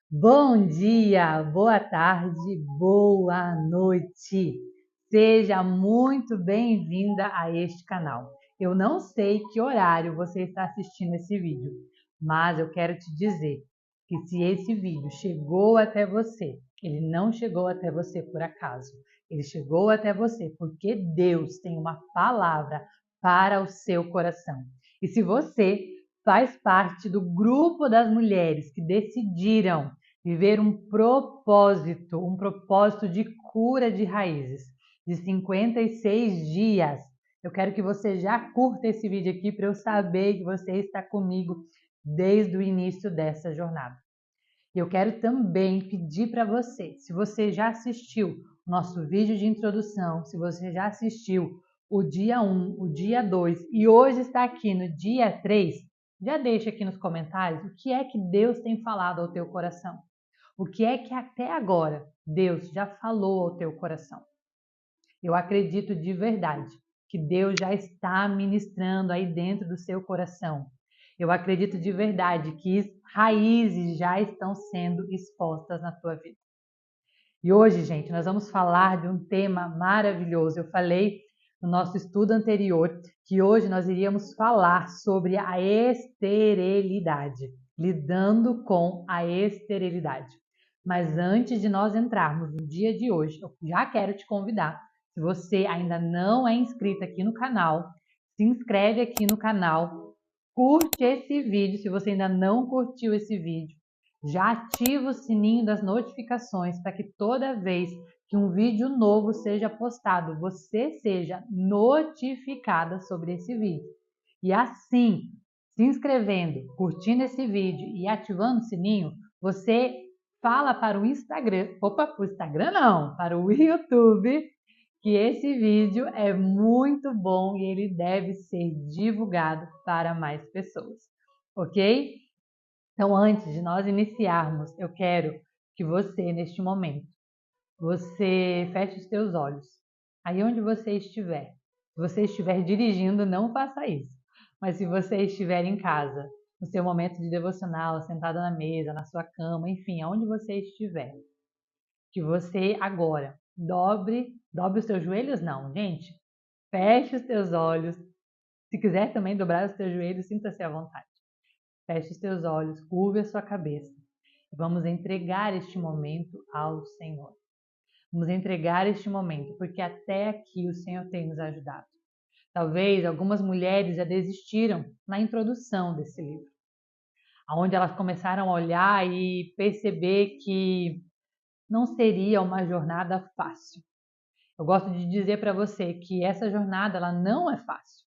Bom dia, boa tarde, boa noite. Seja muito bem-vinda a este canal. Eu não sei que horário você está assistindo esse vídeo, mas eu quero te dizer que se esse vídeo chegou até você, ele não chegou até você por acaso. Ele chegou até você porque Deus tem uma palavra para o seu coração. E se você faz parte do grupo das mulheres que decidiram viver um propósito de cura de raízes, de 56 dias. Eu quero que você já curta esse vídeo aqui para eu saber que você está comigo desde o início dessa jornada. E eu quero também pedir para você, se você já assistiu o nosso vídeo de introdução, se você já assistiu o dia 1, o dia 2 e hoje está aqui no dia 3, já deixa aqui nos comentários o que é que Deus tem falado ao teu coração. O que é que até agora Deus já falou ao teu coração? Eu acredito de verdade que Deus já está ministrando aí dentro do seu coração. Eu acredito de verdade que raízes já estão sendo expostas na tua vida. E hoje, gente, nós vamos falar de um tema maravilhoso. Eu falei no nosso estudo anterior que hoje nós iríamos falar sobre a esterilidade, lidando com a esterilidade. Mas antes de nós entrarmos no dia de hoje, eu já quero te convidar. Se você ainda não é inscrito aqui no canal, se inscreve aqui no canal, curte esse vídeo se você ainda não curtiu esse vídeo. Já ativa o sininho das notificações para que toda vez que um vídeo novo seja postado, você seja notificada sobre esse vídeo. E assim, se inscrevendo, curtindo esse vídeo e ativando o sininho, você fala para o Instagram, para o Instagram não, para o YouTube, que esse vídeo é muito bom e ele deve ser divulgado para mais pessoas, ok? Então, antes de nós iniciarmos, eu quero que você, neste momento, você feche os teus olhos. Aí onde você estiver. Se você estiver dirigindo, não faça isso. Mas se você estiver em casa, no seu momento de devocional, sentada na mesa, na sua cama, enfim, aonde você estiver, que você agora dobre os teus joelhos, não, gente. Feche os teus olhos. Se quiser também dobrar os teus joelhos, sinta-se à vontade. Feche os teus olhos, curve a sua cabeça. Vamos entregar este momento ao Senhor. Vamos entregar este momento, porque até aqui o Senhor tem nos ajudado. Talvez algumas mulheres já desistiram na introdução desse livro, onde elas começaram a olhar e perceber que não seria uma jornada fácil. Eu gosto de dizer para você que essa jornada ela não é fácil.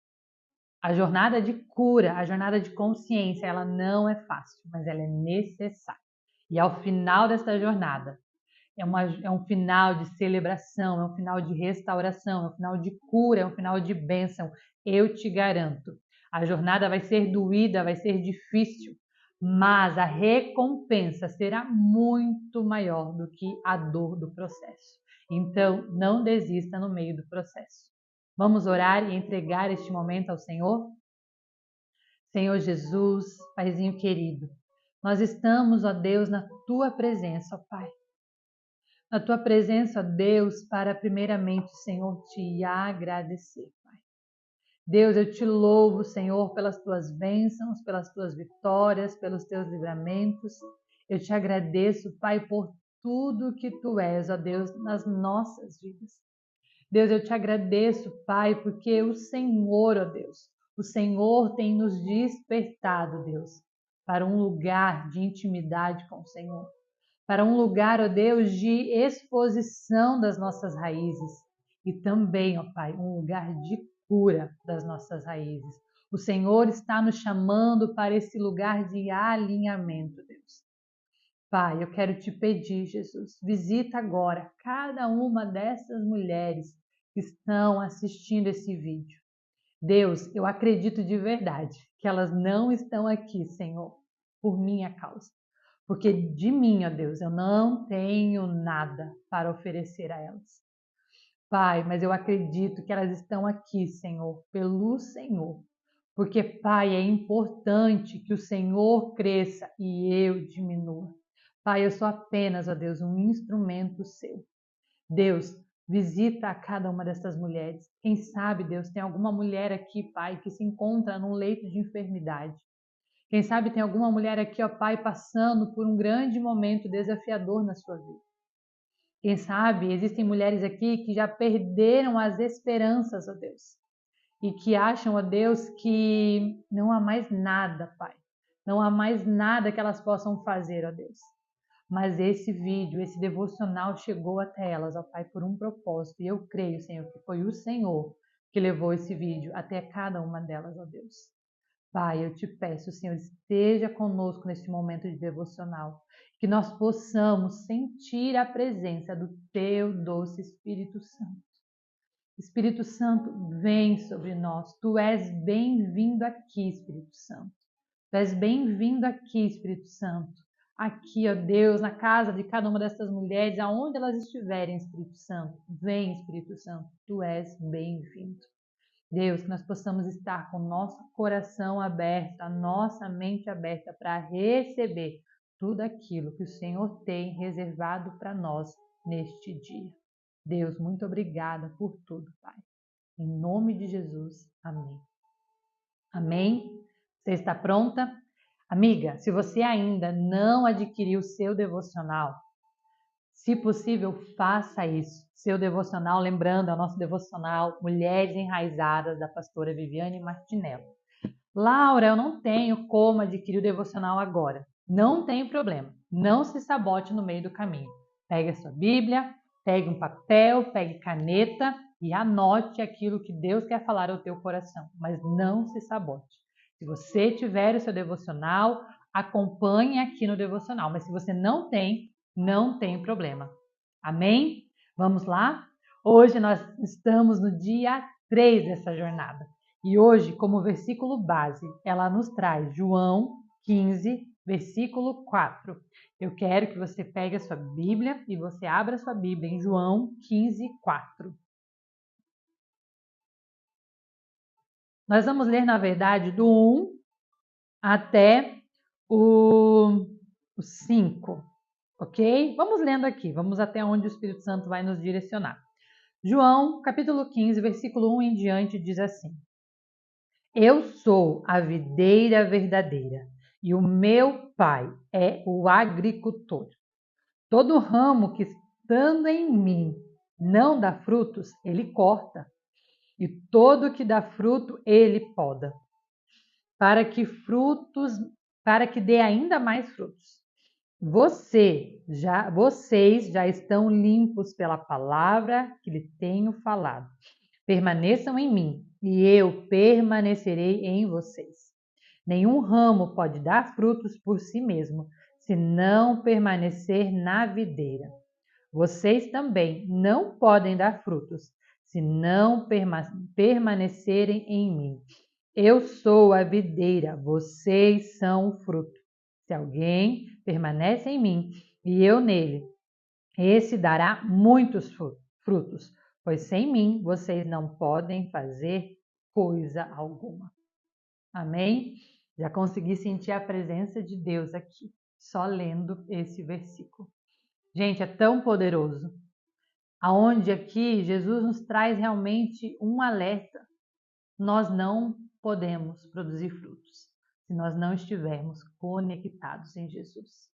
A jornada de cura, a jornada de consciência, ela não é fácil, mas ela é necessária. E ao final dessa jornada, é um final de celebração, é um final de restauração, é um final de cura, é um final de bênção. Eu te garanto. A jornada vai ser doída, vai ser difícil, mas a recompensa será muito maior do que a dor do processo. Então, não desista no meio do processo. Vamos orar e entregar este momento ao Senhor? Senhor Jesus, Paizinho querido, nós estamos, ó Deus, na Tua presença, ó Pai. Na Tua presença, ó Deus, para primeiramente, Senhor, te agradecer, Pai. Deus, eu te louvo, Senhor, pelas Tuas bênçãos, pelas Tuas vitórias, pelos Teus livramentos. Eu te agradeço, Pai, por tudo que Tu és, ó Deus, nas nossas vidas. Deus, eu te agradeço, Pai, porque o Senhor, ó Deus, o Senhor tem nos despertado, Deus, para um lugar de intimidade com o Senhor, para um lugar, ó Deus, de exposição das nossas raízes e também, ó Pai, um lugar de cura das nossas raízes. O Senhor está nos chamando para esse lugar de alinhamento, Deus. Pai, eu quero te pedir, Jesus, visita agora cada uma dessas mulheres que estão assistindo esse vídeo. Deus, eu acredito de verdade que elas não estão aqui, Senhor, por minha causa. Porque de mim, ó Deus, eu não tenho nada para oferecer a elas. Pai, mas eu acredito que elas estão aqui, Senhor, pelo Senhor. Porque, Pai, é importante que o Senhor cresça e eu diminua. Pai, eu sou apenas, ó Deus, um instrumento seu. Deus, um instrumento seu. Deus, visita a cada uma dessas mulheres. Quem sabe, Deus, tem alguma mulher aqui, Pai, que se encontra num leito de enfermidade. Quem sabe tem alguma mulher aqui, ó Pai, passando por um grande momento desafiador na sua vida. Quem sabe existem mulheres aqui que já perderam as esperanças, ó Deus, e que acham, ó Deus, que não há mais nada, Pai. Não há mais nada que elas possam fazer, ó Deus. Mas esse vídeo, esse devocional chegou até elas, ó Pai, por um propósito. E eu creio, Senhor, que foi o Senhor que levou esse vídeo até cada uma delas, ó Deus. Pai, eu te peço, Senhor, esteja conosco neste momento de devocional, que nós possamos sentir a presença do Teu doce Espírito Santo. Espírito Santo, vem sobre nós. Tu és bem-vindo aqui, Espírito Santo. Tu és bem-vindo aqui, Espírito Santo. Aqui, ó Deus, na casa de cada uma dessas mulheres, aonde elas estiverem, Espírito Santo. Vem, Espírito Santo, tu és bem-vindo. Deus, que nós possamos estar com o nosso coração aberto, a nossa mente aberta para receber tudo aquilo que o Senhor tem reservado para nós neste dia. Deus, muito obrigada por tudo, Pai. Em nome de Jesus, amém. Amém? Você está pronta? Amiga, se você ainda não adquiriu o seu devocional, se possível, faça isso. Seu devocional, lembrando, é o nosso devocional Mulheres Enraizadas, da pastora Viviane Martinello. Laura, eu não tenho como adquirir o devocional agora. Não tem problema. Não se sabote no meio do caminho. Pegue a sua Bíblia, pegue um papel, pegue caneta e anote aquilo que Deus quer falar ao teu coração. Mas não se sabote. Se você tiver o seu devocional, acompanhe aqui no devocional. Mas se você não tem problema. Amém? Vamos lá? Hoje nós estamos no dia 3 dessa jornada. E hoje, como versículo base, ela nos traz João 15, versículo 4. Eu quero que você pegue a sua Bíblia e você abra a sua Bíblia em João 15, 4. Nós vamos ler, na verdade, do 1 até o 5. Ok? Vamos lendo aqui, vamos até onde o Espírito Santo vai nos direcionar. João, capítulo 15, versículo 1 em diante, diz assim: Eu sou a videira verdadeira e o meu Pai é o agricultor. Todo ramo que estando em mim não dá frutos, ele corta, e todo que dá fruto, ele poda, para que dê ainda mais frutos. Vocês já estão limpos pela palavra que lhe tenho falado. Permaneçam em mim, e eu permanecerei em vocês. Nenhum ramo pode dar frutos por si mesmo, se não permanecer na videira. Vocês também não podem dar frutos, se não permanecerem em mim. Eu sou a videira, vocês são o fruto. Se alguém permanece em mim e eu nele, esse dará muitos frutos, pois sem mim vocês não podem fazer coisa alguma. Amém? Já consegui sentir a presença de Deus aqui, só lendo esse versículo. Gente, é tão poderoso. Aonde aqui Jesus nos traz realmente um alerta. Nós não podemos produzir frutos se nós não estivermos conectados em Jesus.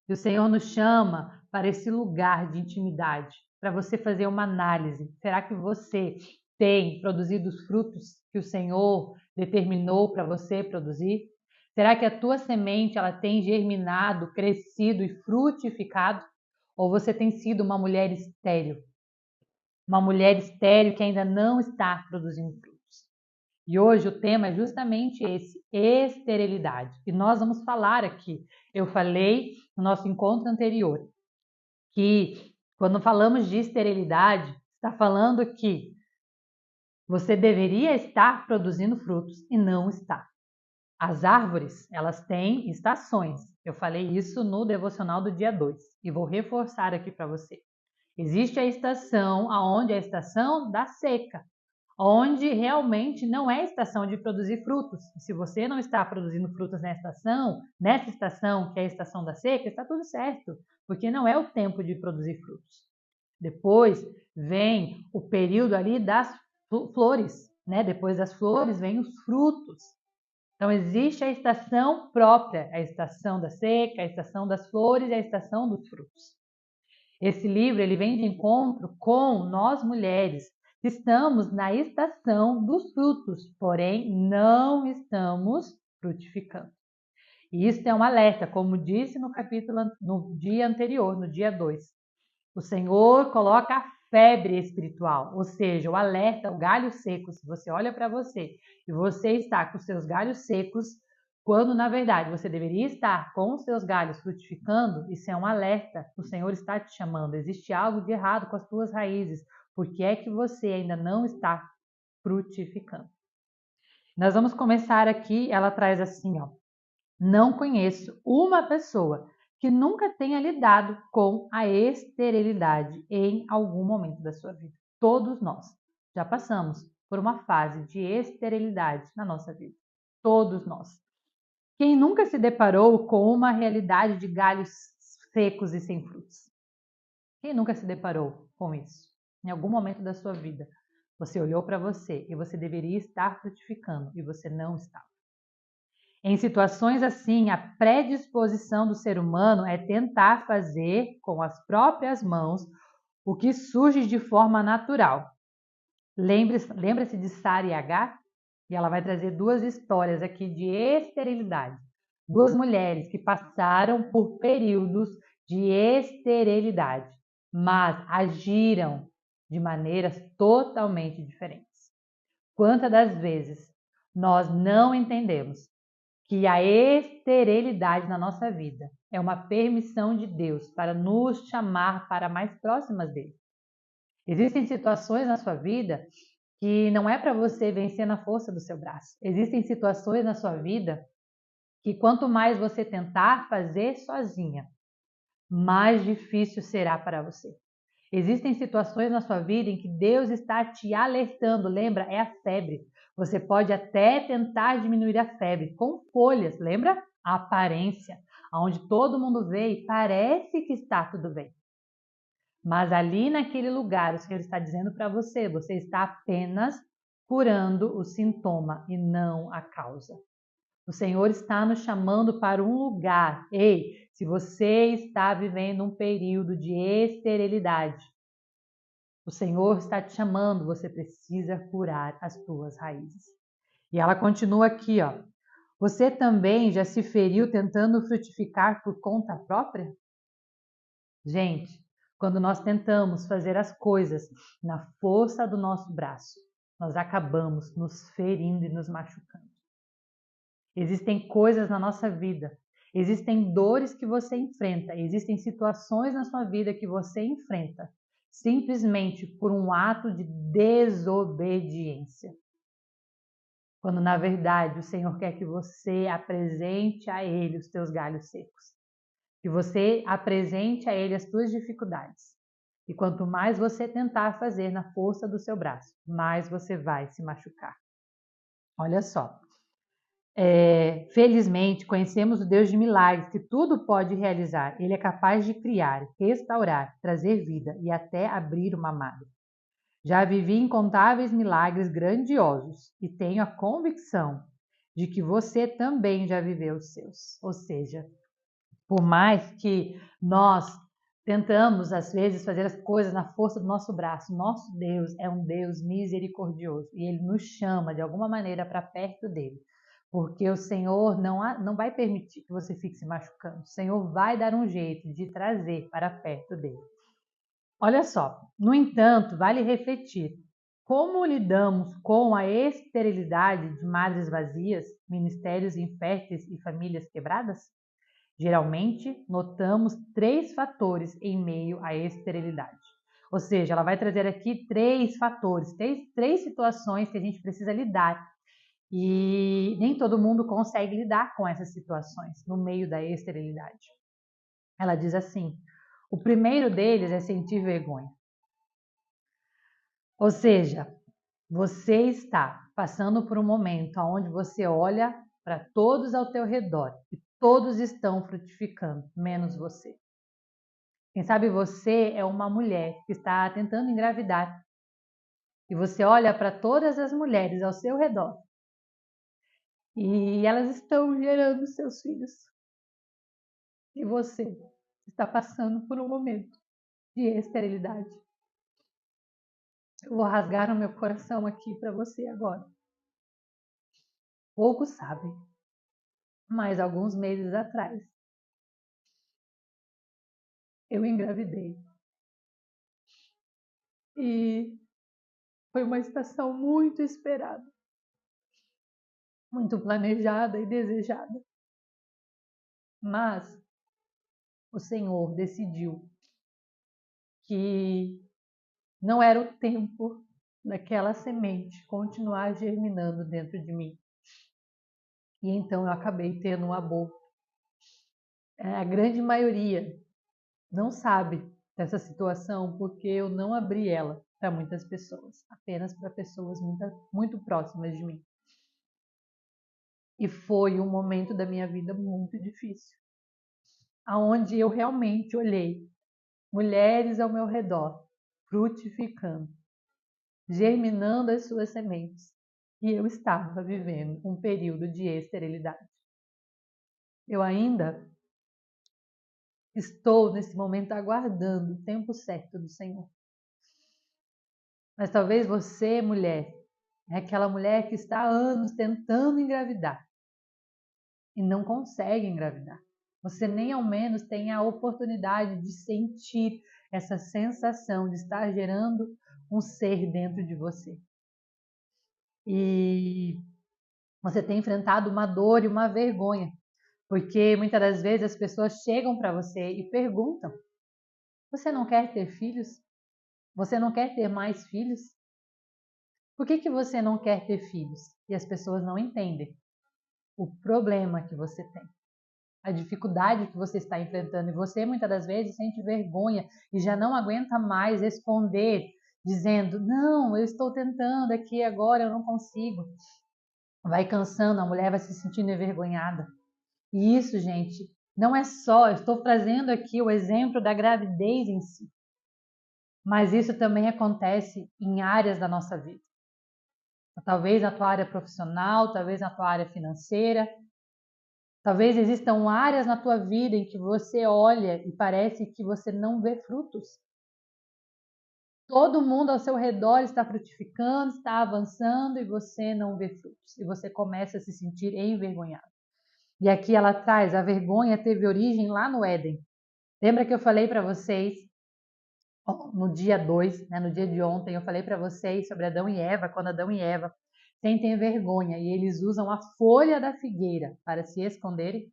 E o Senhor nos chama para esse lugar de intimidade, para você fazer uma análise. Será que você tem produzido os frutos que o Senhor determinou para você produzir? Será que a tua semente ela tem germinado, crescido e frutificado? Ou você tem sido uma mulher estéril? Uma mulher estéril que ainda não está produzindo frutos. E hoje o tema é justamente esse, esterilidade. E nós vamos falar aqui. Eu falei no nosso encontro anterior que quando falamos de esterilidade, está falando que você deveria estar produzindo frutos e não está. As árvores, elas têm estações. Eu falei isso no devocional do dia 2 e vou reforçar aqui para você. Existe a estação, aonde é a estação da seca, onde realmente não é estação de produzir frutos. E se você não está produzindo frutos nessa estação, que é a estação da seca, está tudo certo, porque não é o tempo de produzir frutos. Depois vem o período ali das flores, né? Depois das flores vem os frutos. Então existe a estação própria, a estação da seca, a estação das flores e a estação dos frutos. Esse livro ele vem de encontro com nós mulheres, que estamos na estação dos frutos, porém não estamos frutificando. E isso é um alerta, como disse no capítulo, no dia anterior, no dia 2. O Senhor coloca a febre espiritual, ou seja, o alerta, o galho seco. Se você olha para você e você está com os seus galhos secos, quando na verdade você deveria estar com os seus galhos frutificando, isso é um alerta. O Senhor está te chamando. Existe algo de errado com as tuas raízes. Por que é que você ainda não está frutificando? Nós vamos começar aqui, ela traz assim, ó. Não conheço uma pessoa que nunca tenha lidado com a esterilidade em algum momento da sua vida. Todos nós já passamos por uma fase de esterilidade na nossa vida. Todos nós. Quem nunca se deparou com uma realidade de galhos secos e sem frutos? Quem nunca se deparou com isso? Em algum momento da sua vida, você olhou para você e você deveria estar frutificando e você não estava. Em situações assim, a predisposição do ser humano é tentar fazer com as próprias mãos o que surge de forma natural. Lembra-se de Sara e Agar? E ela vai trazer duas histórias aqui de esterilidade. Duas mulheres que passaram por períodos de esterilidade, mas agiram de maneiras totalmente diferentes. Quantas das vezes nós não entendemos que a esterilidade na nossa vida é uma permissão de Deus para nos chamar para mais próximas dele. Existem situações na sua vida que não é para você vencer na força do seu braço. Existem situações na sua vida que quanto mais você tentar fazer sozinha, mais difícil será para você. Existem situações na sua vida em que Deus está te alertando, lembra? É a febre. Você pode até tentar diminuir a febre com folhas, lembra? A aparência, onde todo mundo vê e parece que está tudo bem. Mas ali naquele lugar, o Senhor está dizendo para você, você está apenas curando o sintoma e não a causa. O Senhor está nos chamando para um lugar. Ei, se você está vivendo um período de esterilidade, o Senhor está te chamando, você precisa curar as tuas raízes. E ela continua aqui, ó. Você também já se feriu tentando frutificar por conta própria? Gente, quando nós tentamos fazer as coisas na força do nosso braço, nós acabamos nos ferindo e nos machucando. Existem coisas na nossa vida, existem dores que você enfrenta, existem situações na sua vida que você enfrenta, simplesmente por um ato de desobediência. Quando na verdade o Senhor quer que você apresente a Ele os teus galhos secos, que você apresente a Ele as tuas dificuldades. E quanto mais você tentar fazer na força do seu braço, mais você vai se machucar. Olha só. Felizmente, conhecemos o Deus de milagres, que tudo pode realizar. Ele é capaz de criar, restaurar, trazer vida e até abrir uma madre. Já vivi incontáveis milagres grandiosos e tenho a convicção de que você também já viveu os seus. Ou seja, por mais que nós tentamos, às vezes, fazer as coisas na força do nosso braço, nosso Deus é um Deus misericordioso e Ele nos chama de alguma maneira para perto dele. Porque o Senhor não vai permitir que você fique se machucando. O Senhor vai dar um jeito de trazer para perto dele. Olha só, no entanto, vale refletir. Como lidamos com a esterilidade de madres vazias, ministérios inférteis e famílias quebradas? Geralmente, notamos 3 fatores em meio à esterilidade. Ou seja, ela vai trazer aqui 3 fatores, 3 situações que a gente precisa lidar. E nem todo mundo consegue lidar com essas situações no meio da esterilidade. Ela diz assim: o primeiro deles é sentir vergonha. Ou seja, Você está passando por um momento onde você olha para todos ao teu redor e todos estão frutificando, menos você. Quem sabe você é uma mulher que está tentando engravidar e você olha para todas as mulheres ao seu redor e elas estão gerando seus filhos. E você está passando por um momento de esterilidade. Eu vou rasgar o meu coração aqui para você agora. Poucos sabem, mas alguns meses atrás eu engravidei. E foi uma estação muito esperada, muito planejada e desejada. Mas o Senhor decidiu que não era o tempo daquela semente continuar germinando dentro de mim. E então eu acabei tendo um aborto. A grande maioria não sabe dessa situação porque eu não abri ela para muitas pessoas, apenas para pessoas muito próximas de mim. E foi um momento da minha vida muito difícil, aonde eu realmente olhei mulheres ao meu redor, frutificando, germinando as suas sementes, e eu estava vivendo um período de esterilidade. Eu ainda estou nesse momento aguardando o tempo certo do Senhor. Mas talvez você, mulher, é aquela mulher que está há anos tentando engravidar e não consegue engravidar. Você nem ao menos tem a oportunidade de sentir essa sensação de estar gerando um ser dentro de você. E você tem enfrentado uma dor e uma vergonha, porque muitas das vezes as pessoas chegam para você e perguntam: você não quer ter filhos? Você não quer ter mais filhos? Por que você não quer ter filhos? E as pessoas não entendem o problema que você tem, a dificuldade que você está enfrentando. E você muitas das vezes sente vergonha e já não aguenta mais responder, dizendo: não, eu estou tentando aqui agora, eu não consigo. Vai cansando, a mulher vai se sentindo envergonhada. E isso, gente, não é só, eu estou trazendo aqui o exemplo da gravidez em si, mas isso também acontece em áreas da nossa vida. Talvez na tua área profissional, talvez na tua área financeira, talvez existam áreas na tua vida em que você olha e parece que você não vê frutos. Todo mundo ao seu redor está frutificando, está avançando e você não vê frutos. E você começa a se sentir envergonhado. E aqui ela traz, a vergonha teve origem lá no Éden. Lembra que eu falei para vocês, no dia 2, né, no dia de ontem, eu falei para vocês sobre Adão e Eva, quando Adão e Eva sentem vergonha e eles usam a folha da figueira para se esconderem?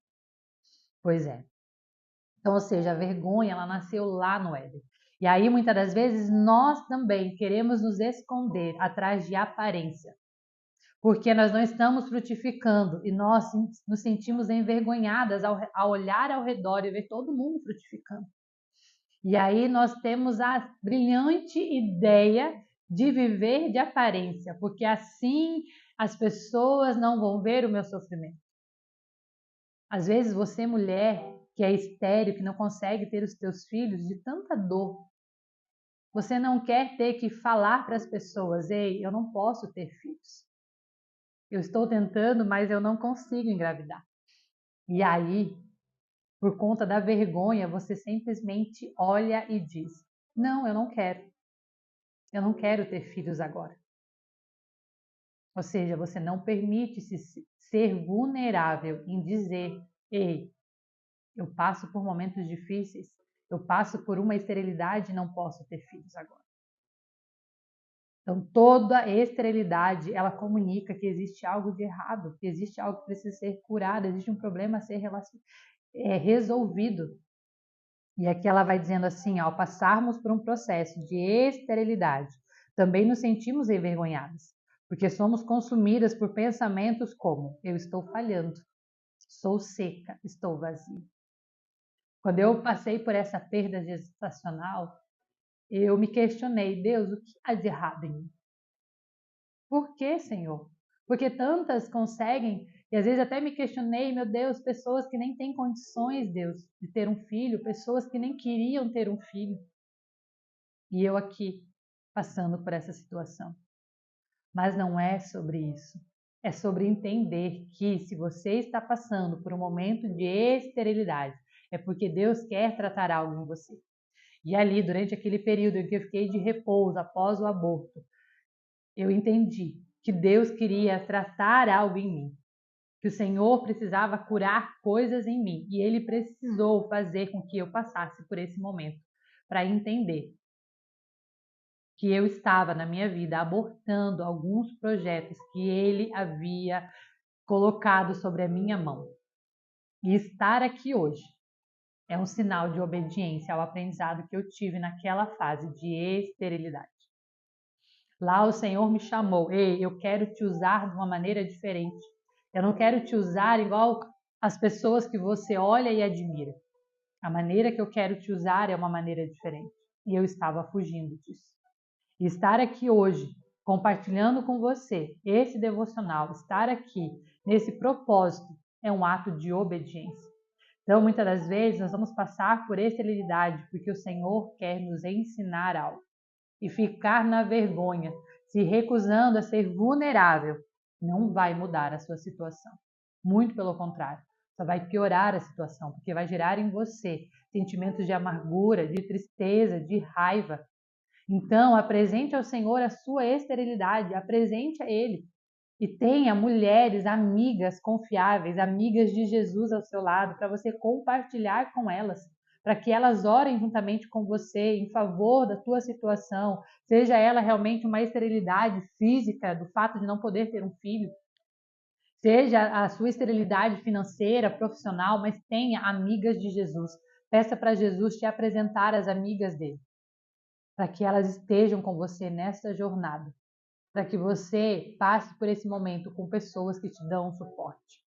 Pois é. Então, ou seja, a vergonha, ela nasceu lá no Éden. E aí, muitas das vezes, nós também queremos nos esconder atrás de aparência, porque nós não estamos frutificando e nós nos sentimos envergonhadas ao olhar ao redor e ver todo mundo frutificando. E aí nós temos a brilhante ideia de viver de aparência, porque assim as pessoas não vão ver o meu sofrimento. Às vezes você, mulher, que é estéril, que não consegue ter os teus filhos de tanta dor, você não quer ter que falar para as pessoas: ei, eu não posso ter filhos. Eu estou tentando, mas eu não consigo engravidar. E aí, por conta da vergonha, você simplesmente olha e diz: não, eu não quero. Eu não quero ter filhos agora. Ou seja, você não permite-se ser vulnerável em dizer: ei, eu passo por momentos difíceis, eu passo por uma esterilidade e não posso ter filhos agora. Então, toda esterilidade, ela comunica que existe algo de errado, que existe algo que precisa ser curado, existe um problema a ser resolvido. E aqui ela vai dizendo assim, ao passarmos por um processo de esterilidade, também nos sentimos envergonhadas, porque somos consumidas por pensamentos como: eu estou falhando, sou seca, estou vazia. Quando eu passei por essa perda gestacional, eu me questionei: Deus, o que há de errado em mim? Por que, Senhor? Porque tantas conseguem, e às vezes até me questionei, meu Deus, pessoas que nem têm condições, Deus, de ter um filho, pessoas que nem queriam ter um filho. E eu aqui, passando por essa situação. Mas não é sobre isso. É sobre entender que se você está passando por um momento de esterilidade, é porque Deus quer tratar algo em você. E ali, durante aquele período em que eu fiquei de repouso após o aborto, eu entendi que Deus queria tratar algo em mim, que o Senhor precisava curar coisas em mim, e Ele precisou fazer com que eu passasse por esse momento, para entender que eu estava na minha vida abortando alguns projetos que Ele havia colocado sobre a minha mão. E estar aqui hoje é um sinal de obediência ao aprendizado que eu tive naquela fase de esterilidade. Lá o Senhor me chamou, ei, eu quero te usar de uma maneira diferente. Eu não quero te usar igual as pessoas que você olha e admira. A maneira que eu quero te usar é uma maneira diferente. E eu estava fugindo disso. E estar aqui hoje, compartilhando com você esse devocional, estar aqui nesse propósito, é um ato de obediência. Então, muitas das vezes, nós vamos passar por esterilidade porque o Senhor quer nos ensinar algo. E ficar na vergonha, se recusando a ser vulnerável, não vai mudar a sua situação. Muito pelo contrário, só vai piorar a situação, porque vai gerar em você sentimentos de amargura, de tristeza, de raiva. Então, apresente ao Senhor a sua esterilidade, apresente a Ele. E tenha mulheres, amigas confiáveis, amigas de Jesus ao seu lado, para você compartilhar com elas, para que elas orem juntamente com você em favor da tua situação, seja ela realmente uma esterilidade física, do fato de não poder ter um filho, seja a sua esterilidade financeira, profissional, mas tenha amigas de Jesus. Peça para Jesus te apresentar as amigas dele, para que elas estejam com você nessa jornada, para que você passe por esse momento com pessoas que te dão suporte.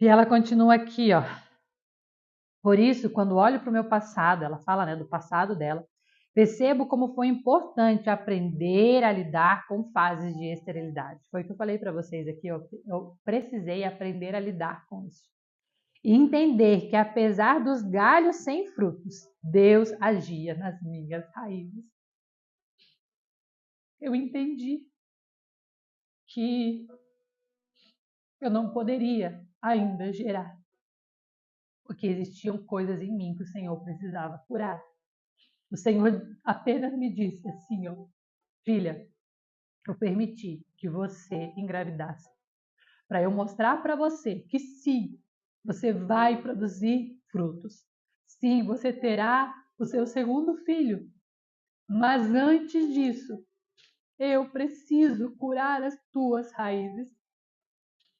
E ela continua aqui, ó. Por isso, quando olho para o meu passado, ela fala, né, do passado dela, percebo como foi importante aprender a lidar com fases de esterilidade. Foi o que eu falei para vocês aqui, ó, eu precisei aprender a lidar com isso. E entender que apesar dos galhos sem frutos, Deus agia nas minhas raízes. Eu entendi que eu não poderia ainda gerar, porque existiam coisas em mim que o Senhor precisava curar. O Senhor apenas me disse assim, ó, filha, eu permiti que você engravidasse para eu mostrar para você que sim, você vai produzir frutos. Sim, você terá o seu segundo filho. Mas antes disso, eu preciso curar as tuas raízes.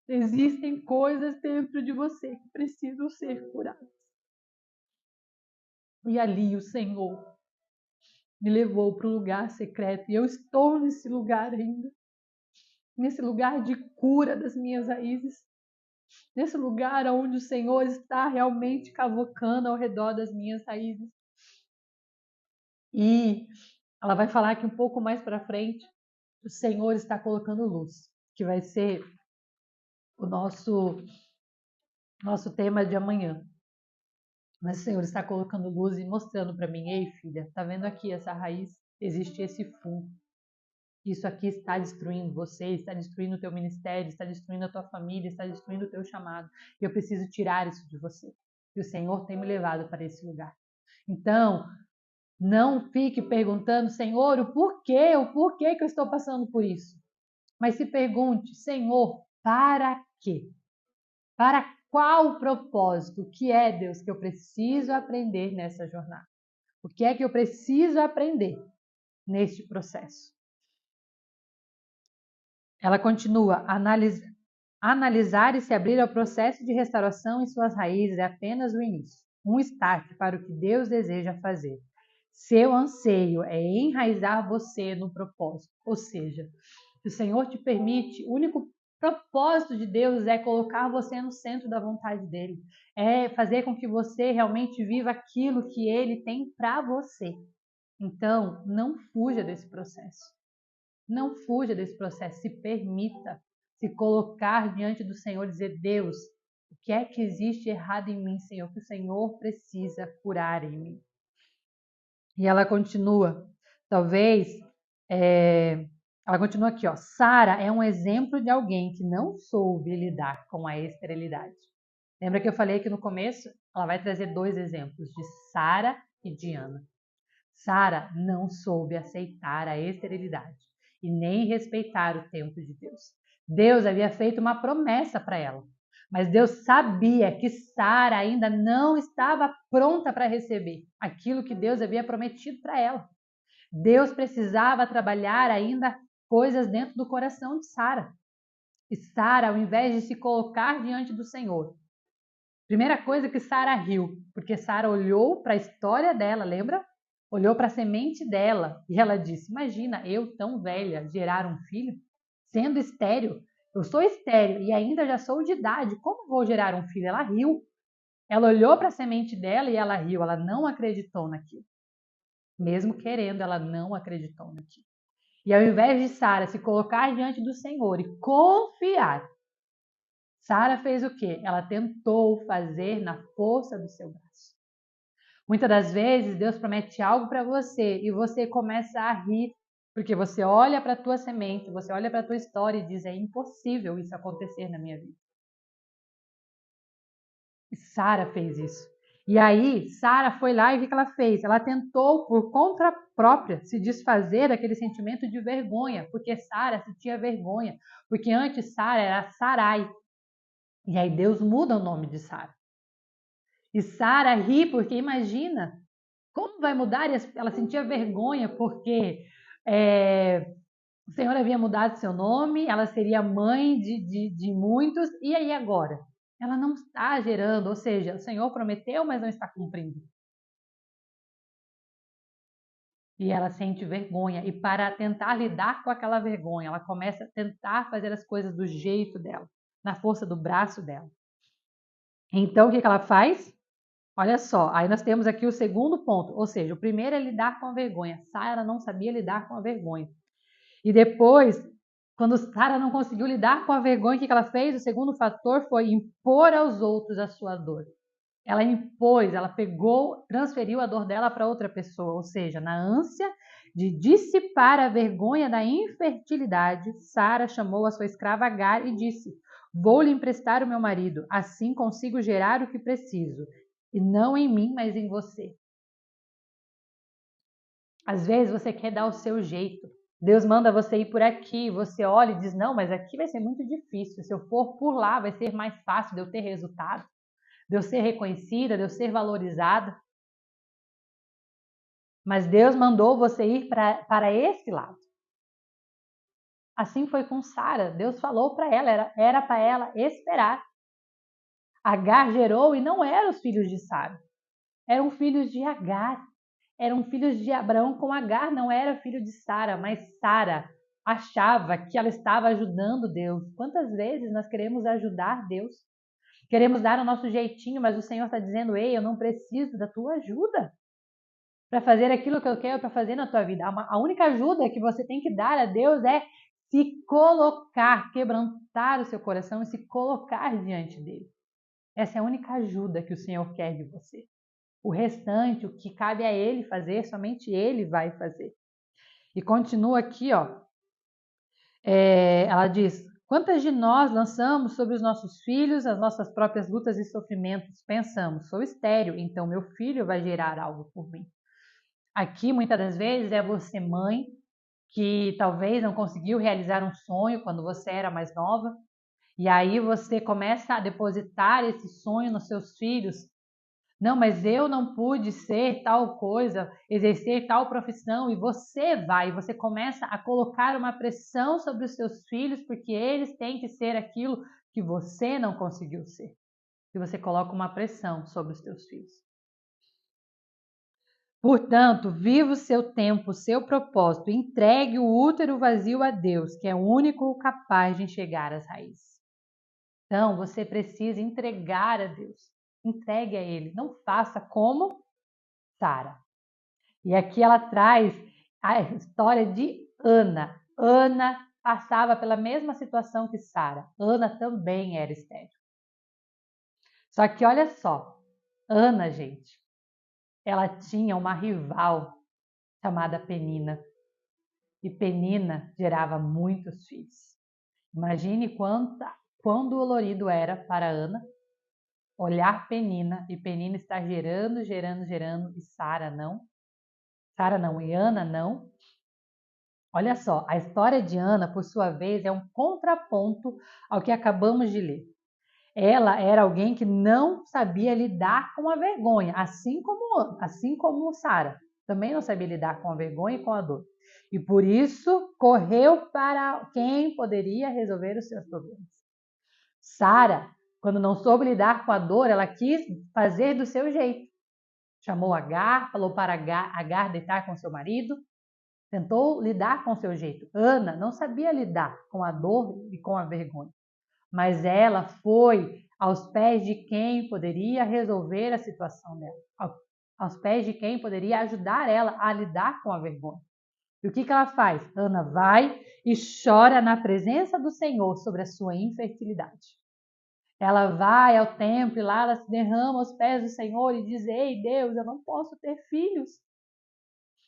Existem coisas dentro de você que precisam ser curadas. E ali o Senhor me levou para um lugar secreto. E eu estou nesse lugar ainda. Nesse lugar de cura das minhas raízes. Nesse lugar onde o Senhor está realmente cavocando ao redor das minhas raízes. E ela vai falar que um pouco mais para frente, o Senhor está colocando luz, que vai ser o nosso tema de amanhã. Mas o Senhor está colocando luz e mostrando para mim, ei filha, tá vendo aqui essa raiz? Existe esse fungo. Isso aqui está destruindo você, está destruindo o teu ministério, está destruindo a tua família, está destruindo o teu chamado. E eu preciso tirar isso de você. E o Senhor tem me levado para esse lugar. Então, não fique perguntando, Senhor, o porquê que eu estou passando por isso? Mas se pergunte, Senhor, para quê? Para qual propósito? O que é, Deus, que eu preciso aprender nessa jornada? O que é que eu preciso aprender neste processo? Ela continua, analisar e se abrir ao processo de restauração em suas raízes é apenas o início, um start para o que Deus deseja fazer. Seu anseio é enraizar você no propósito, ou seja, o Senhor te permite, o único propósito de Deus é colocar você no centro da vontade dele, é fazer com que você realmente viva aquilo que ele tem para você. Então, não fuja desse processo. Não fuja desse processo, se permita se colocar diante do Senhor e dizer: Deus, o que é que existe errado em mim, Senhor, que o Senhor precisa curar em mim? E ela continua, talvez, ela continua aqui, ó. Sara é um exemplo de alguém que não soube lidar com a esterilidade. Lembra que eu falei que no começo ela vai trazer 2 exemplos, de Sara e de Ana. Sara não soube aceitar a esterilidade e nem respeitar o tempo de Deus. Deus havia feito uma promessa para ela, mas Deus sabia que Sara ainda não estava pronta para receber aquilo que Deus havia prometido para ela. Deus precisava trabalhar ainda coisas dentro do coração de Sara. E Sara, ao invés de se colocar diante do Senhor, primeira coisa que Sara riu, porque Sara olhou para a história dela, lembra? Olhou para a semente dela e ela disse: Imagina, eu tão velha gerar um filho, sendo estéril. Eu sou estéril e ainda já sou de idade. Como vou gerar um filho? Ela riu. Ela olhou para a semente dela e ela riu. Ela não acreditou naquilo. Mesmo querendo, ela não acreditou naquilo. E ao invés de Sara se colocar diante do Senhor e confiar, Sara fez o quê? Ela tentou fazer na força do seu braço. Muitas das vezes Deus promete algo para você e você começa a rir, porque você olha para a tua semente, você olha para a tua história e diz: é impossível isso acontecer na minha vida. E Sara fez isso. E aí, Sara foi lá e o que ela fez? Ela tentou, por conta própria, se desfazer daquele sentimento de vergonha, porque Sara sentia vergonha, porque antes Sara era Sarai. E aí Deus muda o nome de Sara. E Sara ri porque imagina, como vai mudar? Ela sentia vergonha porque o Senhor havia mudado seu nome, ela seria mãe de muitos, e aí agora? Ela não está gerando, ou seja, o Senhor prometeu, mas não está cumprindo. E ela sente vergonha, e para tentar lidar com aquela vergonha, ela começa a tentar fazer as coisas do jeito dela, na força do braço dela. Então, o que ela faz? Olha só, aí nós temos aqui o segundo ponto, ou seja, o primeiro é lidar com a vergonha. Sara não sabia lidar com a vergonha. E depois, quando Sara não conseguiu lidar com a vergonha, o que ela fez? O segundo fator foi impor aos outros a sua dor. Ela impôs, ela pegou, transferiu a dor dela para outra pessoa, ou seja, na ânsia de dissipar a vergonha da infertilidade, Sara chamou a sua escrava Agar e disse: Vou lhe emprestar o meu marido, assim consigo gerar o que preciso, e não em mim, mas em você. Às vezes você quer dar o seu jeito. Deus manda você ir por aqui, você olha e diz: Não, mas aqui vai ser muito difícil. Se eu for por lá, vai ser mais fácil de eu ter resultado, de eu ser reconhecida, de eu ser valorizada. Mas Deus mandou você ir para esse lado. Assim foi com Sara. Deus falou para ela, era para ela esperar. Agar gerou e não eram os filhos de Sara. Eram filhos de Agar. Eram filhos de Abraão com Agar, não era filho de Sara, mas Sara achava que ela estava ajudando Deus. Quantas vezes nós queremos ajudar Deus? Queremos dar o nosso jeitinho, mas o Senhor está dizendo: Ei, eu não preciso da tua ajuda para fazer aquilo que eu quero para fazer na tua vida. A única ajuda que você tem que dar a Deus é se colocar, quebrantar o seu coração e se colocar diante dele. Essa é a única ajuda que o Senhor quer de você. O restante, o que cabe a ele fazer, somente ele vai fazer. E continua aqui, ó. Ela diz: Quantas de nós lançamos sobre os nossos filhos as nossas próprias lutas e sofrimentos? Pensamos: sou estéril, então meu filho vai gerar algo por mim. Aqui, muitas das vezes, é você, mãe, que talvez não conseguiu realizar um sonho quando você era mais nova, e aí você começa a depositar esse sonho nos seus filhos. Não, mas eu não pude ser tal coisa, exercer tal profissão, e você começa a colocar uma pressão sobre os seus filhos, porque eles têm que ser aquilo que você não conseguiu ser. E você coloca uma pressão sobre os seus filhos. Portanto, viva o seu tempo, o seu propósito, entregue o útero vazio a Deus, que é o único capaz de enxergar as raízes. Então, você precisa entregar a Deus. Entregue a Ele. Não faça como Sara. E aqui ela traz a história de Ana. Ana passava pela mesma situação que Sara. Ana também era estéril. Só que olha só, Ana, gente, ela tinha uma rival chamada Penina. E Penina gerava muitos filhos. Imagine quão dolorido era para Ana olhar Penina e Penina estar gerando e Sara não. Sara não e Ana não. Olha só, a história de Ana, por sua vez, é um contraponto ao que acabamos de ler. Ela era alguém que não sabia lidar com a vergonha, assim como Sara. Também não sabia lidar com a vergonha e com a dor. E por isso correu para quem poderia resolver os seus problemas. Sara, quando não soube lidar com a dor, ela quis fazer do seu jeito. Chamou Agar, falou para Agar deitar com seu marido, tentou lidar com o seu jeito. Ana não sabia lidar com a dor e com a vergonha, mas ela foi aos pés de quem poderia resolver a situação dela, aos pés de quem poderia ajudar ela a lidar com a vergonha. E o que ela faz? Ana vai e chora na presença do Senhor sobre a sua infertilidade. Ela vai ao templo e lá ela se derrama aos pés do Senhor e diz: ei, Deus, eu não posso ter filhos.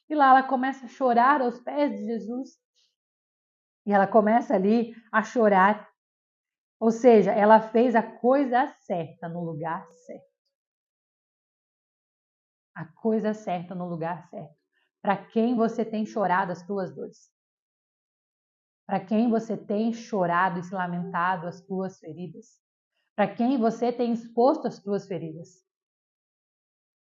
E lá ela começa a chorar aos pés de Jesus. E ela começa ali a chorar. Ou seja, ela fez a coisa certa no lugar certo. A coisa certa no lugar certo. Para quem você tem chorado as tuas dores? Para quem você tem chorado e se lamentado as tuas feridas? Para quem você tem exposto as tuas feridas?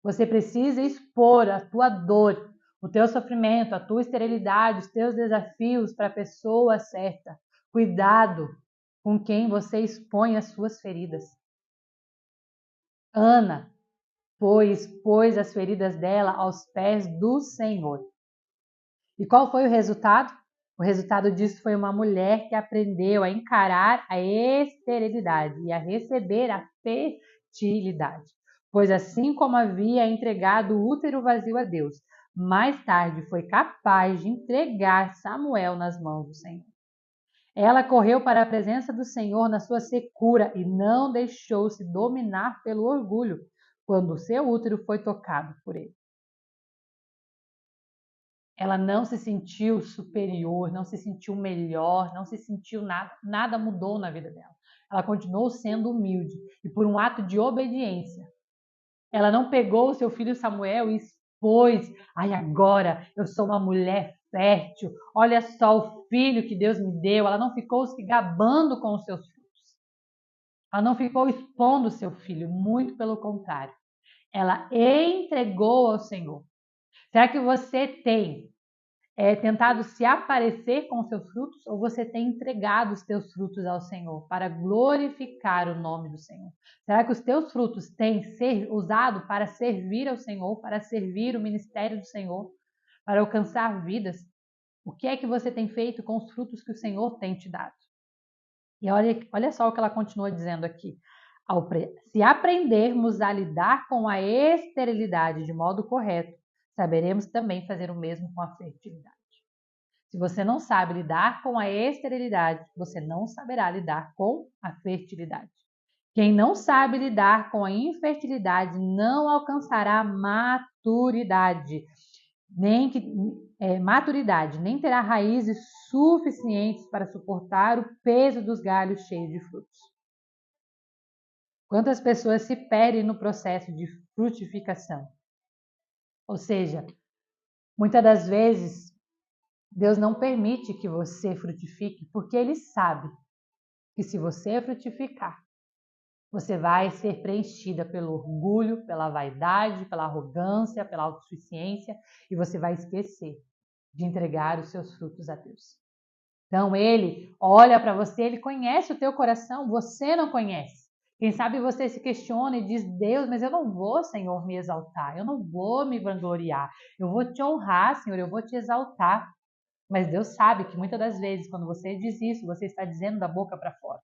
Você precisa expor a tua dor, o teu sofrimento, a tua esterilidade, os teus desafios para a pessoa certa. Cuidado com quem você expõe as suas feridas. Ana expôs as feridas dela aos pés do Senhor. E qual foi o resultado? O resultado disso foi uma mulher que aprendeu a encarar a esterilidade e a receber a fertilidade. Pois assim como havia entregado o útero vazio a Deus, mais tarde foi capaz de entregar Samuel nas mãos do Senhor. Ela correu para a presença do Senhor na sua secura e não deixou-se dominar pelo orgulho quando o seu útero foi tocado por ele. Ela não se sentiu superior, não se sentiu melhor, não se sentiu nada mudou na vida dela. Ela continuou sendo humilde e por um ato de obediência. Ela não pegou o seu filho Samuel e expôs, agora eu sou uma mulher fértil, olha só o filho que Deus me deu. Ela não ficou se gabando com os seus filhos. Ela não ficou expondo o seu filho, muito pelo contrário. Ela entregou ao Senhor. Será que você tem tentado se aparecer com os seus frutos ou você tem entregado os teus frutos ao Senhor para glorificar o nome do Senhor? Será que os teus frutos têm ser usado para servir ao Senhor, para servir o ministério do Senhor, para alcançar vidas? O que é que você tem feito com os frutos que o Senhor tem te dado? E olha só o que ela continua dizendo aqui. Se aprendermos a lidar com a esterilidade de modo correto, saberemos também fazer o mesmo com a fertilidade. Se você não sabe lidar com a esterilidade, você não saberá lidar com a fertilidade. Quem não sabe lidar com a infertilidade não alcançará maturidade, nem terá raízes suficientes para suportar o peso dos galhos cheios de frutos. Quantas pessoas se perdem no processo de frutificação? Ou seja, muitas das vezes Deus não permite que você frutifique, porque Ele sabe que se você frutificar, você vai ser preenchida pelo orgulho, pela vaidade, pela arrogância, pela autossuficiência, e você vai esquecer de entregar os seus frutos a Deus. Então Ele olha para você, Ele conhece o teu coração, você não conhece. Quem sabe você se questiona e diz: Deus, mas eu não vou, Senhor, me exaltar, eu não vou me vangloriar, eu vou te honrar, Senhor, eu vou te exaltar. Mas Deus sabe que muitas das vezes, quando você diz isso, você está dizendo da boca para fora.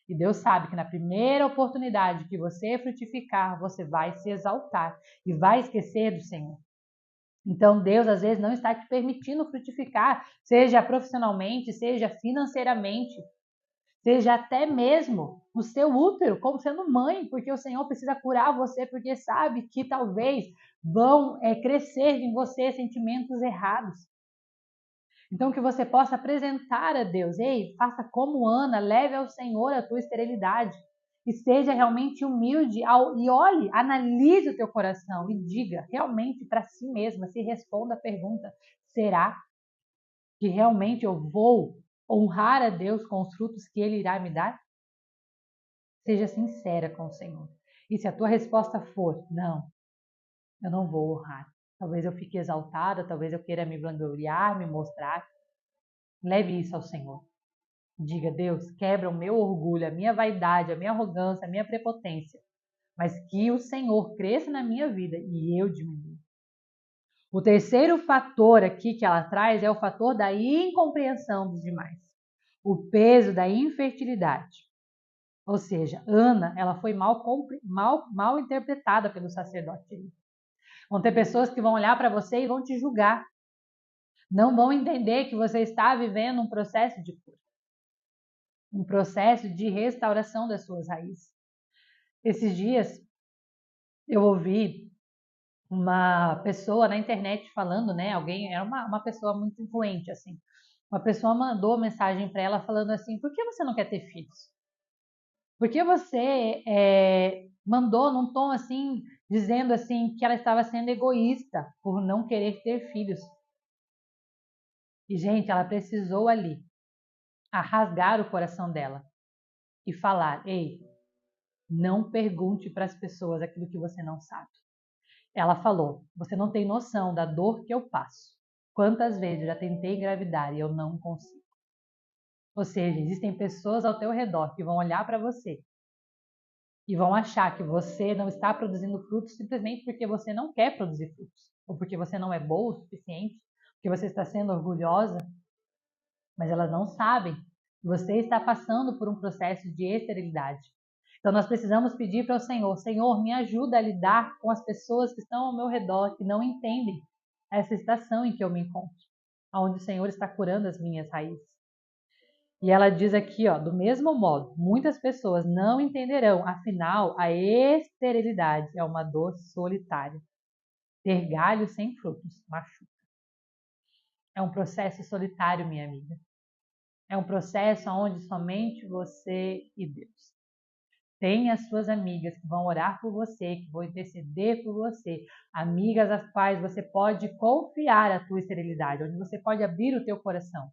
E Deus sabe que na primeira oportunidade que você frutificar, você vai se exaltar e vai esquecer do Senhor. Então, Deus, às vezes, não está te permitindo frutificar, seja profissionalmente, seja financeiramente, seja até mesmo no seu útero, como sendo mãe, porque o Senhor precisa curar você, porque sabe que talvez vão crescer em você sentimentos errados. Então, que você possa apresentar a Deus, ei, faça como Ana, leve ao Senhor a tua esterilidade e seja realmente humilde e olhe, analise o teu coração e diga realmente para si mesma, se responda a pergunta, será que realmente eu vou honrar a Deus com os frutos que Ele irá me dar? Seja sincera com o Senhor. E se a tua resposta for, não, eu não vou honrar, talvez eu fique exaltada, talvez eu queira me vangloriar, me mostrar, leve isso ao Senhor. Diga, Deus, quebra o meu orgulho, a minha vaidade, a minha arrogância, a minha prepotência, mas que o Senhor cresça na minha vida e eu diminua. O terceiro fator aqui que ela traz é o fator da incompreensão dos demais, o peso da infertilidade. Ou seja, Ana, ela foi mal interpretada pelo sacerdote. Vão ter pessoas que vão olhar para você e vão te julgar. Não vão entender que você está vivendo um processo de cura, um processo de restauração das suas raízes. Esses dias eu ouvi uma pessoa na internet falando, né? Alguém, era uma pessoa muito influente, assim. Uma pessoa mandou mensagem para ela falando assim: por que você não quer ter filhos? Por que você mandou num tom assim, dizendo assim que ela estava sendo egoísta por não querer ter filhos? E, gente, ela precisou ali a rasgar o coração dela e falar: ei, não pergunte para as pessoas aquilo que você não sabe. Ela falou: você não tem noção da dor que eu passo. Quantas vezes eu já tentei engravidar e eu não consigo. Ou seja, existem pessoas ao teu redor que vão olhar para você e vão achar que você não está produzindo frutos simplesmente porque você não quer produzir frutos, ou porque você não é boa o suficiente, porque você está sendo orgulhosa, mas elas não sabem que você está passando por um processo de esterilidade. Então nós precisamos pedir para o Senhor: Senhor, me ajuda a lidar com as pessoas que estão ao meu redor, que não entendem essa estação em que eu me encontro, onde o Senhor está curando as minhas raízes. E ela diz aqui, ó, do mesmo modo, muitas pessoas não entenderão, afinal, a esterilidade é uma dor solitária. Ter galhos sem frutos machuca. É um processo solitário, minha amiga. É um processo onde somente você e Deus. Tem as suas amigas que vão orar por você, que vão interceder por você, amigas às quais você pode confiar a tua esterilidade, onde você pode abrir o teu coração.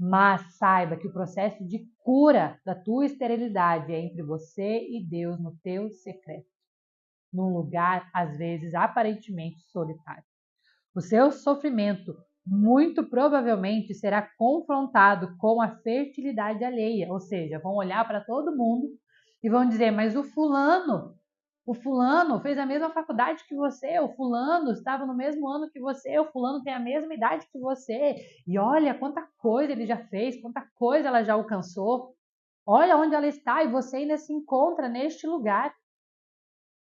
Mas saiba que o processo de cura da tua esterilidade é entre você e Deus no teu secreto, num lugar, às vezes, aparentemente solitário. O seu sofrimento muito provavelmente será confrontado com a fertilidade alheia, ou seja, vão olhar para todo mundo e vão dizer: mas o fulano fez a mesma faculdade que você, o fulano estava no mesmo ano que você, o fulano tem a mesma idade que você, e olha quanta coisa ele já fez, quanta coisa ela já alcançou, olha onde ela está e você ainda se encontra neste lugar.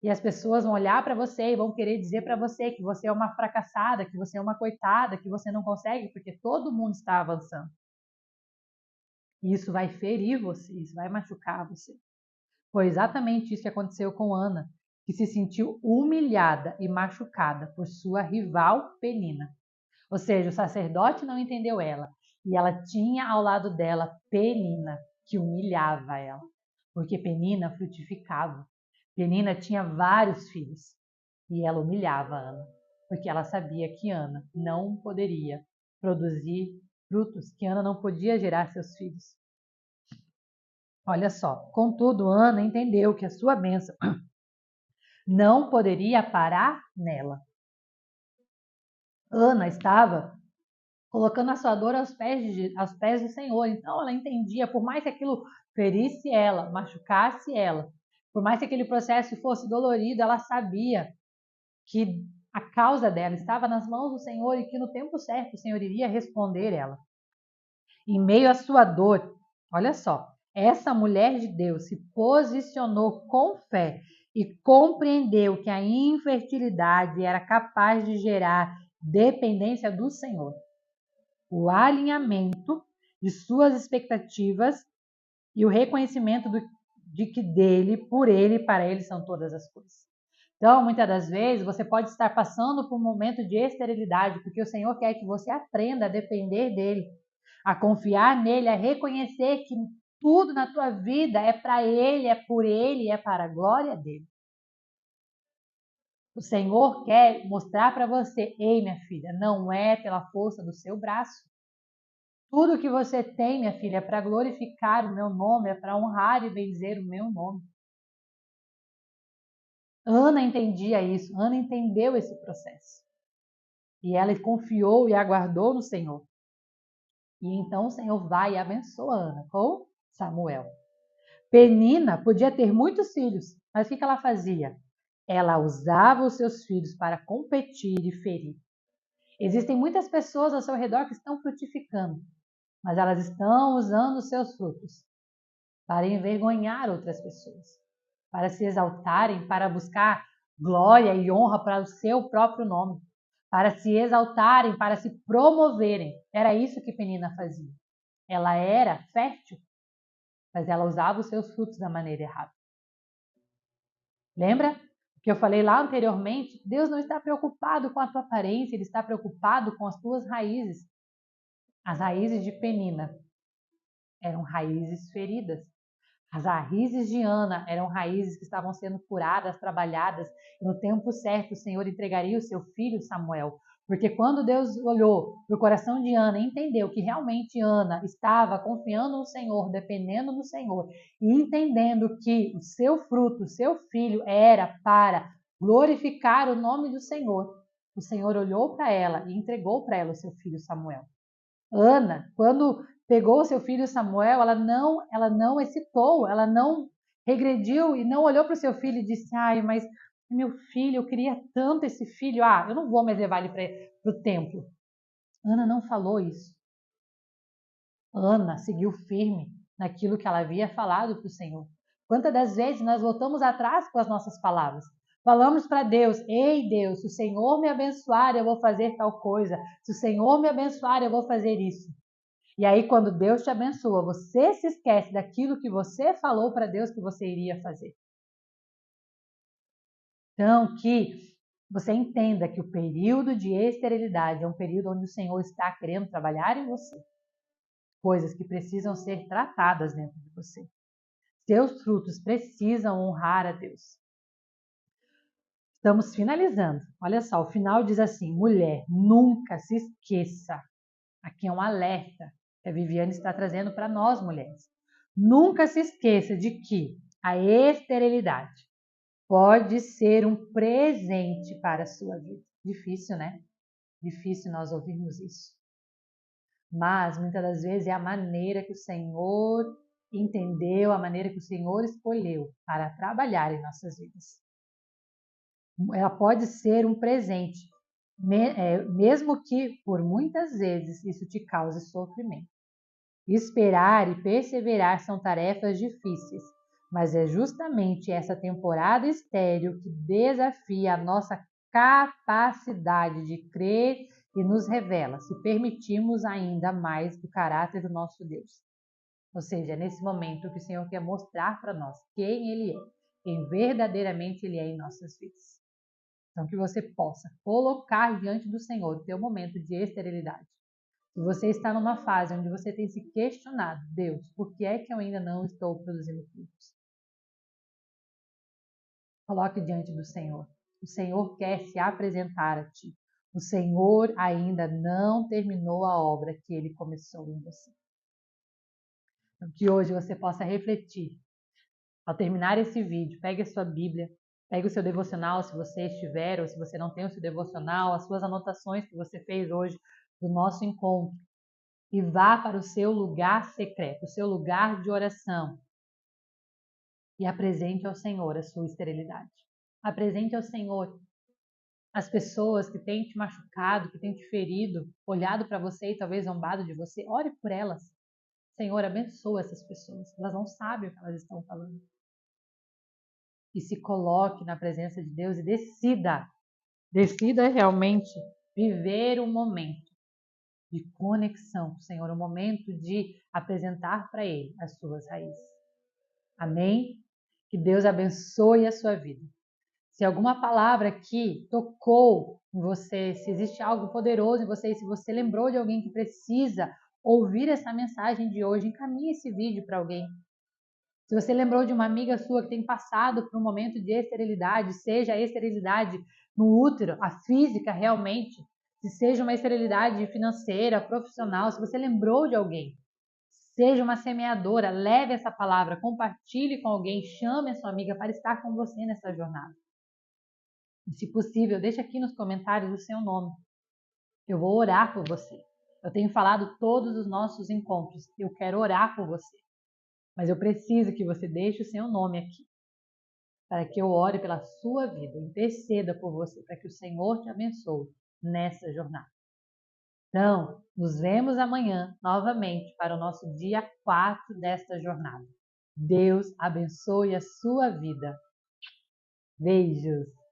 E as pessoas vão olhar para você e vão querer dizer para você que você é uma fracassada, que você é uma coitada, que você não consegue, porque todo mundo está avançando. E isso vai ferir você, isso vai machucar você. Foi exatamente isso que aconteceu com Ana, que se sentiu humilhada e machucada por sua rival Penina. Ou seja, o sacerdote não entendeu ela, e ela tinha ao lado dela Penina, que humilhava ela, porque Penina frutificava. Penina tinha vários filhos e ela humilhava Ana, porque ela sabia que Ana não poderia produzir frutos, que Ana não podia gerar seus filhos. Olha só, contudo, Ana entendeu que a sua bênção não poderia parar nela. Ana estava colocando a sua dor aos pés do Senhor. Então ela entendia, por mais que aquilo ferisse ela, machucasse ela, por mais que aquele processo fosse dolorido, ela sabia que a causa dela estava nas mãos do Senhor e que no tempo certo o Senhor iria responder ela. Em meio à sua dor, olha só, essa mulher de Deus se posicionou com fé e compreendeu que a infertilidade era capaz de gerar dependência do Senhor. O alinhamento de suas expectativas e o reconhecimento de que dele, por ele e para ele são todas as coisas. Então, muitas das vezes, você pode estar passando por um momento de esterilidade, porque o Senhor quer que você aprenda a depender dele, a confiar nele, a reconhecer que tudo na tua vida é para ele, é por ele, é para a glória dele. O Senhor quer mostrar para você, ei, minha filha, não é pela força do seu braço. Tudo que você tem, minha filha, é para glorificar o meu nome, é para honrar e benzer o meu nome. Ana entendia isso, Ana entendeu esse processo. E ela confiou e aguardou no Senhor. E então o Senhor vai e abençoa Ana com Samuel. Penina podia ter muitos filhos, mas o que ela fazia? Ela usava os seus filhos para competir e ferir. Existem muitas pessoas ao seu redor que estão frutificando, mas elas estão usando os seus frutos para envergonhar outras pessoas, para se exaltarem, para buscar glória e honra para o seu próprio nome, para se exaltarem, para se promoverem. Era isso que Penina fazia. Ela era fértil, mas ela usava os seus frutos da maneira errada. Lembra que eu falei lá anteriormente? Deus não está preocupado com a tua aparência, Ele está preocupado com as tuas raízes. As raízes de Penina eram raízes feridas. As raízes de Ana eram raízes que estavam sendo curadas, trabalhadas, e no tempo certo o Senhor entregaria o seu filho Samuel. Porque quando Deus olhou para o coração de Ana e entendeu que realmente Ana estava confiando no Senhor, dependendo do Senhor, e entendendo que o seu fruto, o seu filho, era para glorificar o nome do Senhor, o Senhor olhou para ela e entregou para ela o seu filho Samuel. Ana, quando pegou seu filho Samuel, ela não hesitou, ela não regrediu e não olhou para o seu filho e disse: ai, mas meu filho, eu queria tanto esse filho, eu não vou mais levar ele para o templo. Ana não falou isso. Ana seguiu firme naquilo que ela havia falado para o Senhor. Quantas das vezes nós voltamos atrás com as nossas palavras? Falamos para Deus: ei Deus, se o Senhor me abençoar, eu vou fazer tal coisa. Se o Senhor me abençoar, eu vou fazer isso. E aí, quando Deus te abençoa, você se esquece daquilo que você falou para Deus que você iria fazer. Então, que você entenda que o período de esterilidade é um período onde o Senhor está querendo trabalhar em você. Coisas que precisam ser tratadas dentro de você. Seus frutos precisam honrar a Deus. Estamos finalizando. Olha só, o final diz assim: mulher, nunca se esqueça. Aqui é um alerta que a Viviane está trazendo para nós, mulheres. Nunca se esqueça de que a esterilidade pode ser um presente para a sua vida. Difícil, né? Difícil nós ouvirmos isso. Mas, muitas das vezes, é a maneira que o Senhor entendeu, a maneira que o Senhor escolheu para trabalhar em nossas vidas. Ela pode ser um presente, mesmo que, por muitas vezes, isso te cause sofrimento. Esperar e perseverar são tarefas difíceis, mas é justamente essa temporada estéril que desafia a nossa capacidade de crer e nos revela, se permitirmos ainda mais do caráter do nosso Deus. Ou seja, é nesse momento que o Senhor quer mostrar para nós quem Ele é, quem verdadeiramente Ele é em nossas vidas. Então, que você possa colocar diante do Senhor o teu momento de esterilidade. Se você está numa fase onde você tem se questionado, Deus, por que é que eu ainda não estou produzindo frutos? Coloque diante do Senhor. O Senhor quer se apresentar a ti. O Senhor ainda não terminou a obra que Ele começou em você. Então, que hoje você possa refletir. Ao terminar esse vídeo, pegue a sua Bíblia, pegue o seu devocional, se você estiver, ou se você não tem o seu devocional, as suas anotações que você fez hoje do nosso encontro. E vá para o seu lugar secreto, o seu lugar de oração. E apresente ao Senhor a sua esterilidade. Apresente ao Senhor as pessoas que têm te machucado, que têm te ferido, olhado para você e talvez zombado de você. Ore por elas. Senhor, abençoa essas pessoas. Elas não sabem o que elas estão falando. E se coloque na presença de Deus e decida realmente viver um momento de conexão com o Senhor, um momento de apresentar para Ele as suas raízes. Amém? Que Deus abençoe a sua vida. Se alguma palavra aqui tocou em você, se existe algo poderoso em você, e se você lembrou de alguém que precisa ouvir essa mensagem de hoje, encaminhe esse vídeo para alguém. Se você lembrou de uma amiga sua que tem passado por um momento de esterilidade, seja a esterilidade no útero, a física realmente, se seja uma esterilidade financeira, profissional, se você lembrou de alguém, seja uma semeadora, leve essa palavra, compartilhe com alguém, chame a sua amiga para estar com você nessa jornada. E, se possível, deixe aqui nos comentários o seu nome. Eu vou orar por você. Eu tenho falado todos os nossos encontros. Eu quero orar por você. Mas eu preciso que você deixe o seu nome aqui, para que eu ore pela sua vida, interceda por você, para que o Senhor te abençoe nessa jornada. Então, nos vemos amanhã novamente para o nosso dia 4 desta jornada. Deus abençoe a sua vida. Beijos!